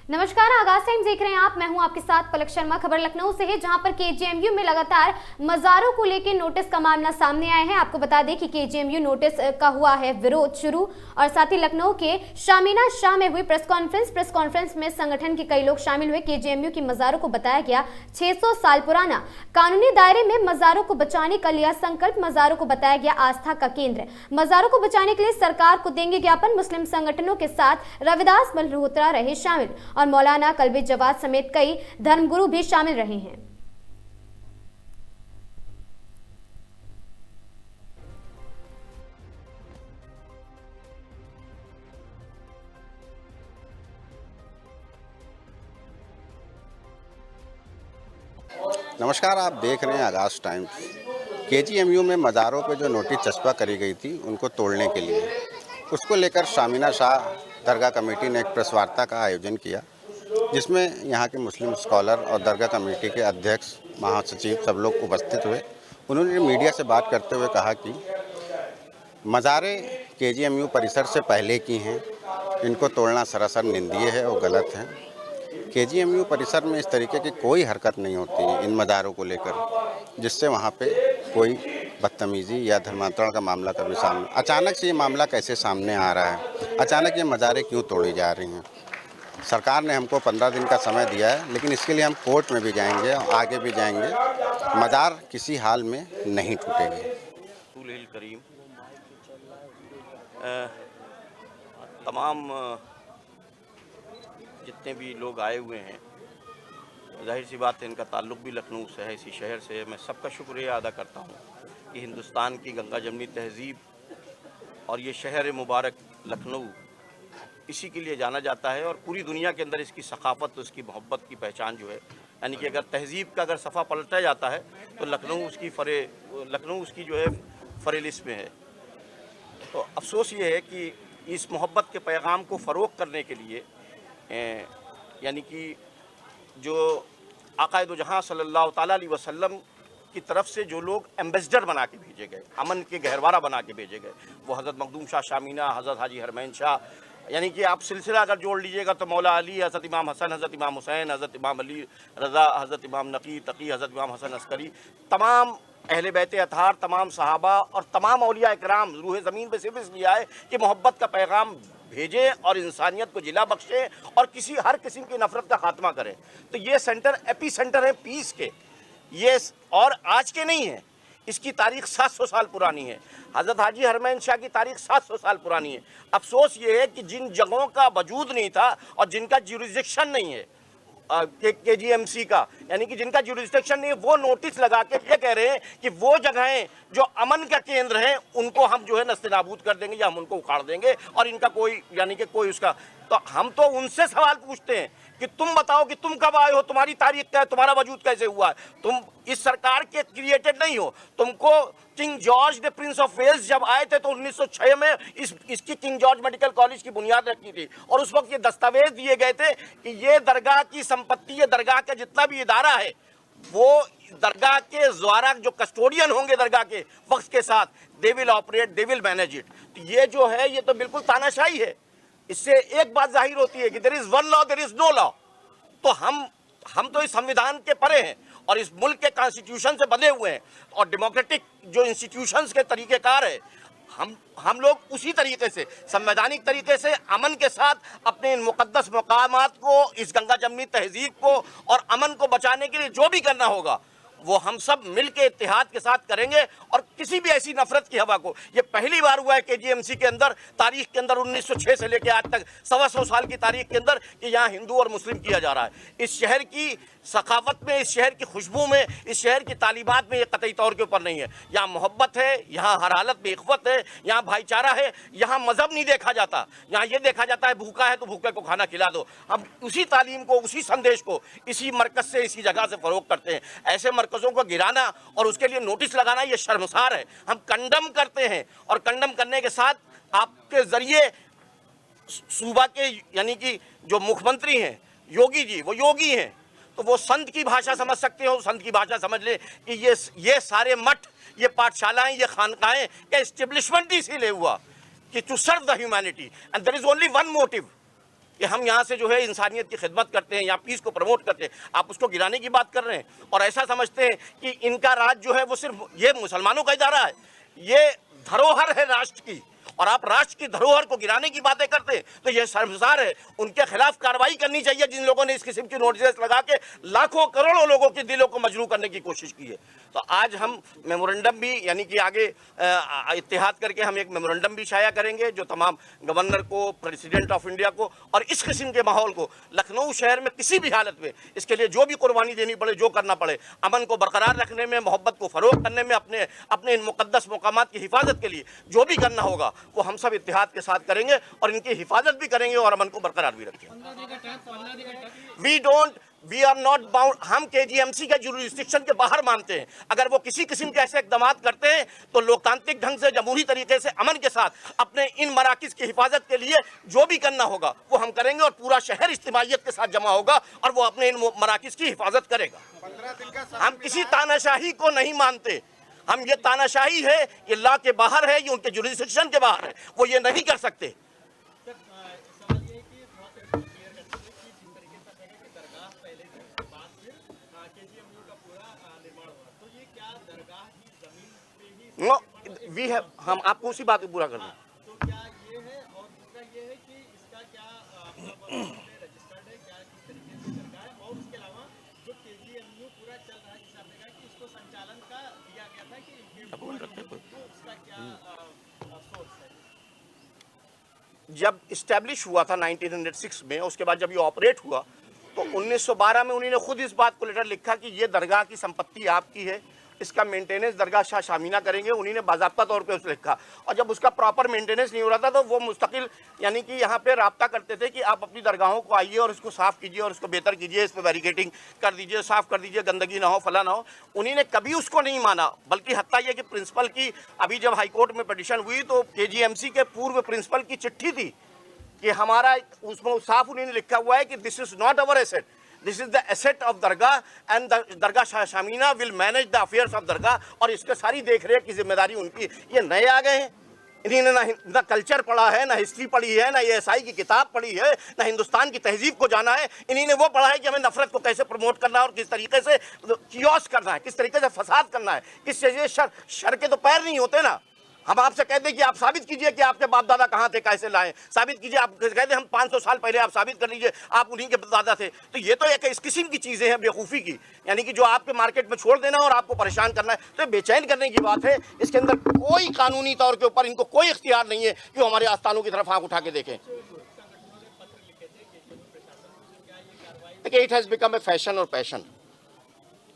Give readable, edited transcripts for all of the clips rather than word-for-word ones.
नमस्कार, आगाज टाइम देख रहे हैं आप। मैं हूं आपके साथ पलक शर्मा। खबर लखनऊ से है, जहां पर केजीएमयू में लगातार मजारों को लेकर नोटिस का मामला सामने आया है। आपको बता दें कि केजीएमयू नोटिस का हुआ है विरोध शुरू, और साथ ही लखनऊ के शामीना शाह में हुई प्रेस कॉन्फ्रेंस में संगठन के कई लोग शामिल हुए। केजीएमयू की मजारों को बताया गया 600 साल पुराना, कानूनी दायरे में मजारों को बचाने का लिया संकल्प। मजारों को बताया गया आस्था का केंद्र। मजारों को बचाने के लिए सरकार को देंगे ज्ञापन। मुस्लिम संगठनों के साथ रविदास मल्होत्रा रहे शामिल और मौलाना कल्बे जवाद समेत कई धर्मगुरु भी शामिल रहे हैं। नमस्कार, आप देख रहे हैं आगाज टाइम्स। केजीएमयू में मज़ारों पे जो नोटिस चस्पा करी गई थी उनको तोड़ने के लिए, उसको लेकर शामीना शाह दरगाह कमेटी ने एक प्रेस वार्ता का आयोजन किया, जिसमें यहाँ के मुस्लिम स्कॉलर और दरगाह कमेटी के अध्यक्ष, महासचिव सब लोग उपस्थित हुए। उन्होंने मीडिया से बात करते हुए कहा कि मज़ारें केजीएमयू परिसर से पहले की हैं, इनको तोड़ना सरासर निंदनीय है और गलत है। केजीएमयू परिसर में इस तरीके की कोई हरकत नहीं होती इन मज़ारों को लेकर, जिससे वहाँ पे कोई बदतमीज़ी या धर्मांतरण का मामला कभी सामने। अचानक से ये मामला कैसे सामने आ रहा है? अचानक ये मज़ारें क्यों तोड़ी जा रही हैं? सरकार ने हमको 15 दिन का समय दिया है, लेकिन इसके लिए हम कोर्ट में भी जाएंगे और आगे भी जाएंगे। मज़ार किसी हाल में नहीं टूटेंगे। करीम तमाम जितने भी लोग आए हुए हैं, जाहिर सी बात है इनका ताल्लुक़ भी लखनऊ से है, इसी शहर से है। मैं सबका शुक्रिया अदा करता हूँ कि हिंदुस्तान की गंगा जमनी तहज़ीब और ये शहर मुबारक लखनऊ इसी के लिए जाना जाता है, और पूरी दुनिया के अंदर इसकी सकाफ़त, उसकी मोहब्बत की पहचान जो है, यानी कि अगर तहज़ीब का अगर सफ़ा पलटा जाता है तो लखनऊ उसकी जो है फ़हरिस्त में है। तो अफसोस ये है कि इस मोहब्बत के पैगाम को फ़रोग़ करने के लिए यानी कि जो आक़ाए दो जहां सल्लल्लाहु ताला अलैहि वसल्लम की तरफ से जो लोग एम्बेसडर बना के भेजे गए, अमन के गहरवारा बना के भेजे गए, वो हज़रत मखदूम शाह शामीना, हज़रत हाजी हरमैन शाह, यानी कि आप सिलसिला अगर जोड़ लीजिएगा तो मौला अली, हज़रत इमाम हसन, हज़रत इमाम हुसैन, हज़रत इमाम अली रज़ा, हज़रत इमाम नकी तकी, हज़रत इमाम हसन अस्करी, तमाम अहले बैत अतहार, तमाम सहाबा और तमाम औलिया इकराम रूह ज़मीन पे सिर्फ इसलिए आए कि मोहब्बत का पैगाम भेजे और इंसानियत को जिला बख्शे और हर किस्म की नफ़रत का खात्मा करें। तो ये सेंटर एपी सेंटर है पीस के, ये और आज के नहीं है, इसकी तारीख 700 साल पुरानी है। हज़रत हाजी हरमैन शाह की तारीख 700 साल पुरानी है। अफसोस ये है कि जिन जगहों का वजूद नहीं था और जिनका ज्यूरिसडिक्शन नहीं है केजीएमसी का, यानी कि जिनका ज्यूरिसडिक्शन नहीं है, वो नोटिस लगा के ये कह रहे हैं कि वो जगहें जो अमन का केंद्र हैं उनको हम जो है नस्ते-नाबूद कर देंगे या हम उनको उखाड़ देंगे, और इनका कोई यानी कि कोई उसका। तो हम तो उनसे सवाल पूछते हैं कि तुम बताओ कि तुम कब आए हो, तुम्हारी तारीख क्या है, तुम्हारा वजूद कैसे हुआ है? तुम इस सरकार के क्रिएटेड नहीं हो। तुमको King George the Prince of Wales जब आए थे तो 1906 में इसकी किंग जॉर्ज मेडिकल कॉलेज की बुनियाद रखी थी, और उस वक्त ये दस्तावेज दिए गए थे कि ये दरगाह की संपत्ति, ये दरगाह का जितना भी इदारा है, वो दरगाह के द्वारा जो कस्टोडियन होंगे दरगाह के वक्त के साथ, they will operate, they will manage it. तो ये जो है ये तो बिल्कुल तानाशाही है। इससे एक बात जाहिर होती है कि there is one law, there is no law. तो हम तो इस संविधान के परे हैं और इस मुल्क के कॉन्स्टिट्यूशन से बंधे हुए हैं, और डेमोक्रेटिक जो इंस्टीट्यूशंस के तरीक़ेकार है, हम लोग उसी तरीके से संवैधानिक तरीके से अमन के साथ अपने इन मुक़द्दस मकामात को, इस गंगा जमनी तहज़ीब को और अमन को बचाने के लिए जो भी करना होगा वो हम सब मिल के इत्तेहाद के साथ करेंगे। और किसी भी ऐसी नफरत की हवा को, ये पहली बार हुआ है केजीएमसी के अंदर, तारीख के अंदर 1906 से लेकर आज तक 125 साल की तारीख के अंदर, कि यहाँ हिंदू और मुस्लिम किया जा रहा है। इस शहर की सखावत में, इस शहर की खुशबू में, इस शहर की तालीमात में ये कतई तौर के ऊपर नहीं है। यहाँ मोहब्बत है, यहाँ हर हालत में इख्वत है, यहाँ भाईचारा है, यहाँ मजहब नहीं देखा जाता। यहाँ ये देखा जाता है भूखा है तो भूखे को खाना खिला दो। हम उसी तालीम को, उसी संदेश को इसी मरकज़ से, इसी जगह से फ़रोग़ करते हैं। ऐसे मरकज़ों को गिराना और उसके लिए नोटिस लगाना ये शर्मसार है। हम कंडम करते हैं, और कंडम करने के साथ आपके ज़रिए सूबा के यानी कि जो मुख्यमंत्री हैं योगी जी, वो योगी हैं, तो वो संत की भाषा समझ सकते हो, संत की भाषा समझ ले कि ये सारे मठ, ये पाठशालाएं, ये खानकाएं का एस्टेब्लिशमेंट इसीलिए हुआ कि to serve the humanity, and there is only one motive कि हम यहाँ से जो है इंसानियत की खिदमत करते हैं या पीस को प्रमोट करते हैं, आप उसको गिराने की बात कर रहे हैं और ऐसा समझते हैं कि इनका राज जो है वो सिर्फ ये मुसलमानों का इदारा है। ये धरोहर है राष्ट्र की और आप राष्ट्र की धरोहर को गिराने की बातें करते हैं तो यह शर्मसार है। उनके खिलाफ कार्रवाई करनी चाहिए जिन लोगों ने इस किस्म की नोटिस लगा के लाखों करोड़ों लोगों के दिलों को मजरू करने की कोशिश की है। तो आज हम मेमोरेंडम भी यानी कि आगे इत्तेहाद करके हम एक मेमोरेंडम भी शाया करेंगे जो तमाम गवर्नर को, प्रेसिडेंट ऑफ इंडिया को और इस किस्म के माहौल को लखनऊ शहर में किसी भी हालत में इसके लिए जो भी कुर्बानी देनी पड़े, जो करना पड़े, अमन को बरकरार रखने में, मोहब्बत को फरोग करने में, अपने इन मुकद्दस मकामात की हिफाजत के लिए जो भी करना होगा वो हम सब इत्तेहाद के साथ करेंगे और इनकी हिफाजत भी करेंगे और अमन को बरकरार भी रखेंगे। We are not bound. हम केजीएमसी के जुरिस्डिक्शन के बाहर मानते हैं। अगर वो किसी किस्म के ऐसे इक़दाम करते हैं तो लोकतांत्रिक ढंग से, जमहूरी तरीके से, अमन के साथ अपने इन मराकिज़ की हिफाजत के लिए जो भी करना होगा वो हम करेंगे और पूरा शहर इज्तिमाइयत के साथ जमा होगा और वो अपने इन मराकिज़ की हिफाजत करेगा। हम किसी तानाशाही को नहीं मानते। हम ये तानाशाही है, ये लॉ के बाहर है, ये उनके जुरिस्डिक्शन के बाहर है, वो ये नहीं कर सकते। नो वी हैव, हम आपको उसी बात को पूरा करना है। तो क्या ये है और दूसरा ये है कि इसका क्या रजिस्टर्ड है, क्या किस तरीके से चल रहा है और उसके अलावा जो केजीएमयू पूरा चल रहा है जिसे आपने कहा कि इसको संचालन का दिया गया था कि तो उसका क्या सोर्स है? जब इस्टेब्लिश हुआ था 1906 में, उसके बाद जब ये ऑपरेट हुआ तो 1912 में उन्होंने खुद इस बात को लेटर लिखा कि ये दरगाह की संपत्ति आपकी है, इसका मेंटेनेंस दरगाह शाह शामीना करेंगे। उन्हीं ने बाज़ाब्ता तौर पे उसे लिखा और जब उसका प्रॉपर मेंटेनेंस नहीं हो रहा था तो वो मुस्तकिल यानी कि यहाँ पे राब्ता करते थे कि आप अपनी दरगाहों को आइए और इसको साफ़ कीजिए और इसको बेहतर कीजिए, इस पर बैरिकेटिंग कर दीजिए, साफ़ कर दीजिए, गंदगी ना हो, फला ना हो। उन्हीं ने कभी उसको नहीं माना, बल्कि हत्ता यह कि प्रिंसिपल की अभी जब हाईकोर्ट में पिटीशन हुई तो केजीएमसी के पूर्व प्रिंसिपल की चिट्ठी थी कि हमारा, उसमें साफ उन्होंने लिखा हुआ है कि this is not our asset, this is the asset of dargah and dargah Shah Shamina will manage the affairs of dargah, और इसके सारी देख रेख की जिम्मेदारी उनकी। ये नए आ गए हैं, इन्होंने ना कल्चर पढ़ा है, ना हिस्ट्री पढ़ी है, ना एएसआई की किताब पढ़ी है, ना हिंदुस्तान की तहजीब को जाना है। इन्होंने वो पढ़ा है कि हमें नफरत को कैसे प्रमोट करना है और किस तरीके से कियोस करना है, किस तरीके से फसाद करना है, किस चीज़ शर के तो पैर नहीं होते ना। हम आपसे कह दें कि आप साबित कीजिए कि आपके बाप दादा कहाँ थे, कैसे लाए, साबित कीजिए। आप कह दें हम 500 साल पहले, आप साबित कर लीजिए आप उन्हीं के दादा थे। तो ये तो एक इस किस्म की चीज़ें हैं बेवकूफ़ी की, यानी कि जो आपके मार्केट में छोड़ देना और आपको परेशान करना है, तो बेचैन करने की बात है। इसके अंदर कोई कानूनी तौर के ऊपर इनको कोई इख्तियार नहीं है कि वो हमारे आस्थानों की तरफ आँख उठा के देखें। देखिए, it has become a fashion और पैशन।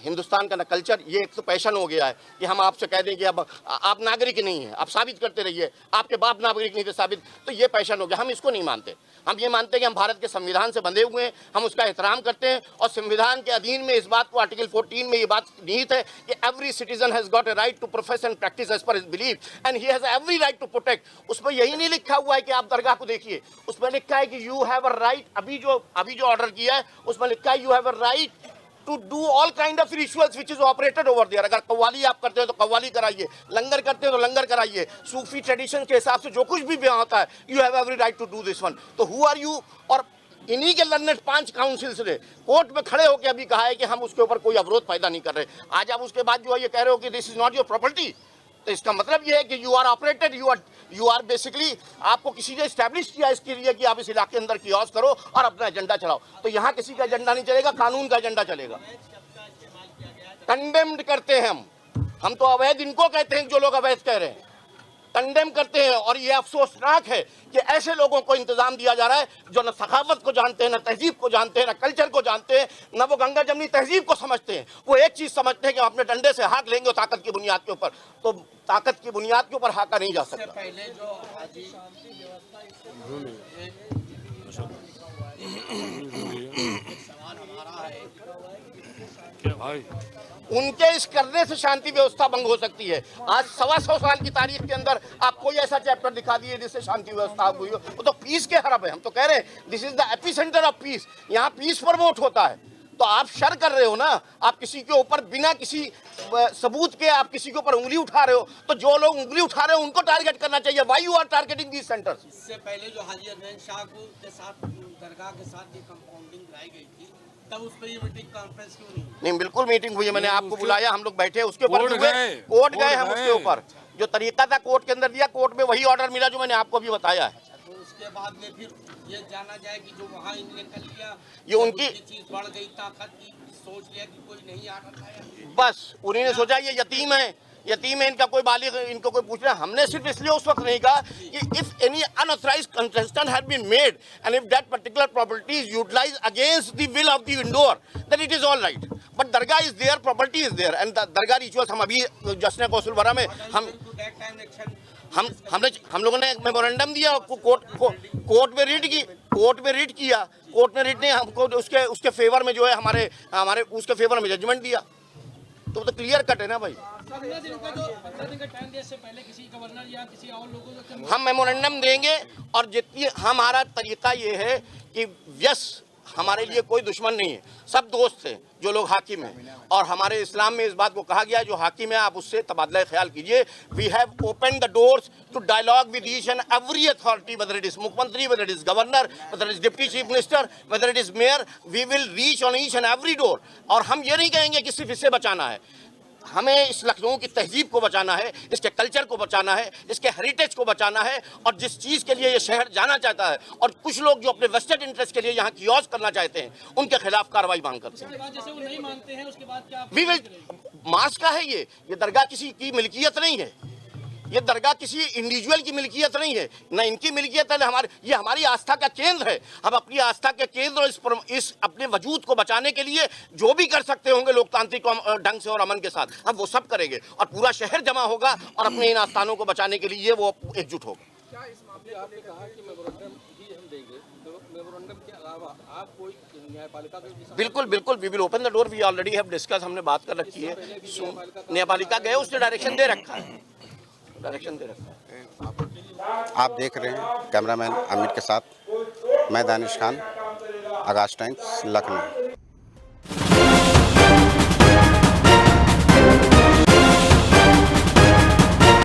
हिंदुस्तान का ना कल्चर, ये एक तो पैशन हो गया है कि हम आपसे कह दें कि अब आप नागरिक नहीं हैं, आप साबित करते रहिए, आपके बाप नागरिक नहीं थे साबित, तो ये पैशन हो गया। हम इसको नहीं मानते। हम ये मानते हैं कि हम भारत के संविधान से बंधे हुए हैं, हम उसका एहतराम करते हैं और संविधान के अधीन में इस बात को आर्टिकल 14 में ये बात निहित है कि every citizen has got a right to profess and practice as per his belief and he has every right to protect. उसमें यही नहीं लिखा हुआ है कि आप दरगाह को देखिए, उसमें लिखा है कि यू हैव अ राइट। अभी जो ऑर्डर किया है उसमें लिखा है you have a right to do all kind of rituals which is operated over there। अगर कव्वाली आप करते हो तो कव्वाली कराइए, लंगर करते हो तो लंगर कराइए, सूफी ट्रेडिशन के हिसाब से जो कुछ भी बयां होता है, you have every right to do this one. तो हु आर यू? और इन्हीं के लर्नेड 5 काउंसिल्स ने कोर्ट में खड़े होकर अभी कहा है कि हम उसके ऊपर कोई अवरोध पैदा नहीं कर रहे। आज आप उसके बाद जो है ये कह रहे हो कि this is not your property, तो इसका मतलब ये है कि you are operated, you are basically, आपको किसी ने इस्टेब्लिश किया इसके लिए कि आप इस इलाके के अंदर कियोस करो और अपना एजेंडा चलाओ। तो यहाँ किसी का एजेंडा नहीं चलेगा, कानून का एजेंडा चलेगा। कंडेम्ड करते हैं हम तो अवैध इनको कहते हैं जो लोग अवैध कह रहे हैं, कंडेम करते हैं। और ये अफसोसनाक है कि ऐसे लोगों को इंतजाम दिया जा रहा है जो न सखावत को जानते हैं, न तहजीब को जानते हैं, न कल्चर को जानते हैं, न वो गंगा जमनी तहजीब को समझते हैं। वो एक चीज़ समझते हैं कि हम अपने डंडे से हाथ लेंगे और ताकत की बुनियाद के ऊपर, तो ताकत की बुनियाद के ऊपर हाका नहीं जा सकता। पहले जो सवाल हमारा है क्या भाई, उनके इस करने से शांति व्यवस्था भंग हो सकती है। आज 125 साल की तारीख के अंदर आप कोई ऐसा चैप्टर दिखा दिए जिससे शांति व्यवस्था हुई हो, वो तो पीस के हरब है। हम तो कह रहे हैं this is the epicentre of peace, यहाँ पीस प्रमोट होता है। तो आप शर कर रहे हो ना, आप किसी के ऊपर बिना किसी सबूत के आप किसी के ऊपर उंगली उठा रहे हो, तो जो लोग उंगली उठा रहे हो उनको टारगेट करना चाहिए। Why you are targeting these centres? इससे पहले जो हाजी अजमैन शाह को के साथ दरगाह के साथ ये कंपाउंडिंग कराई गई थी, तब उस पर ये मीटिंग कॉन्फ्रेंस क्यों नहीं? नहीं, बिल्कुल मीटिंग हुई है, मैंने आपको बुलाया, हम लोग बैठे, उसके ऊपर कोर्ट भी हुए, गए, कोर्ट गए हम कोर्ट उसके गए। ऊपर, जो तरीका था कोर्ट के अंदर दिया, कोर्ट में वही ऑर्डर मिला जो मैंने आपको अभी बताया है। तो उसके बाद में फिर ये जाना जाए कि जो वहाँ इनने कर लिया, ये उनकी चीज बढ़ गई, ताकत की सोच लिया कि कोई नहीं आ रहा है। बस उन्हीं ने सोचा ये यतीम है, इनका कोई बालिग, इनको कोई पूछ रहा है। हमने सिर्फ इसलिए उस वक्त नहीं कहा कि if any unauthorised contestant had been made and if that particular property is utilised against the will of the endower, then it is all right, but dargah is there, property is there and dargah rituals हम अभी जश्न कौशलवरा में हम लोगों ने memorandum दिया, court में read किया, कोर्ट ने रीड ने हमको उसके फेवर में जो है हमारे उसके फेवर में जजमेंट दिया, तो क्लियर कट है ना भाई। 15 दिन का टाइम दिया, इससे पहले किसी गवर्नर या किसी और लोगों को हम मेमोरेंडम देंगे और जितनी हमारा तरीका ये है कि यस, हमारे लिए कोई दुश्मन नहीं है, सब दोस्त हैं जो लोग हाकिम हैं, और हमारे इस्लाम में इस बात को कहा गया है जो हाकिम है आप उससे तबादला ख्याल कीजिए। We have open the doors to dialogue with each and every authority, whether it is mukhyamantri, whether it is governor, whether it is deputy chief minister, whether it is mayor, we will reach on each and every door. और हम ये नहीं कहेंगे कि सिर्फ इससे बचाना है, हमें इस लखनऊ की तहजीब को बचाना है, इसके कल्चर को बचाना है, इसके हेरिटेज को बचाना है, और जिस चीज़ के लिए ये शहर जाना चाहता है और कुछ लोग जो अपने वेस्टेड इंटरेस्ट के लिए यहाँ कियोस्क करना चाहते हैं, उनके खिलाफ कार्रवाई मांग करते हैं। जैसे वो नहीं मानते हैं उसके बाद क्या वी विल, मार्च का है ये दरगाह किसी की मिल्कियत नहीं है, ये दरगाह किसी इंडिविजुअल की मिल्कियत नहीं है, ना इनकी मिल्कियत है, ये हमारी आस्था का केंद्र है। हम अपनी आस्था के केंद्र और इस अपने वजूद को बचाने के लिए जो भी कर सकते होंगे लोकतांत्रिक ढंग से और अमन के साथ, हम वो सब करेंगे, और पूरा शहर जमा होगा और अपने इन आस्थानों को बचाने के लिए वो एकजुट होगा। क्या इस मामले आपने कहा कि मेमोरेंडम भी हम देंगे, तो मेमोरेंडम के अलावा आप कोई न्यायपालिका को? बिल्कुल, we will open the door, we already have discuss, हमने बात कर रखी है, न्यायपालिका गए, उसने डायरेक्शन दे रखा है। आप देख रहे हैं कैमरामैन अमित के साथ मैं दानिश खान, आगाज टाइम्स, लखनऊ।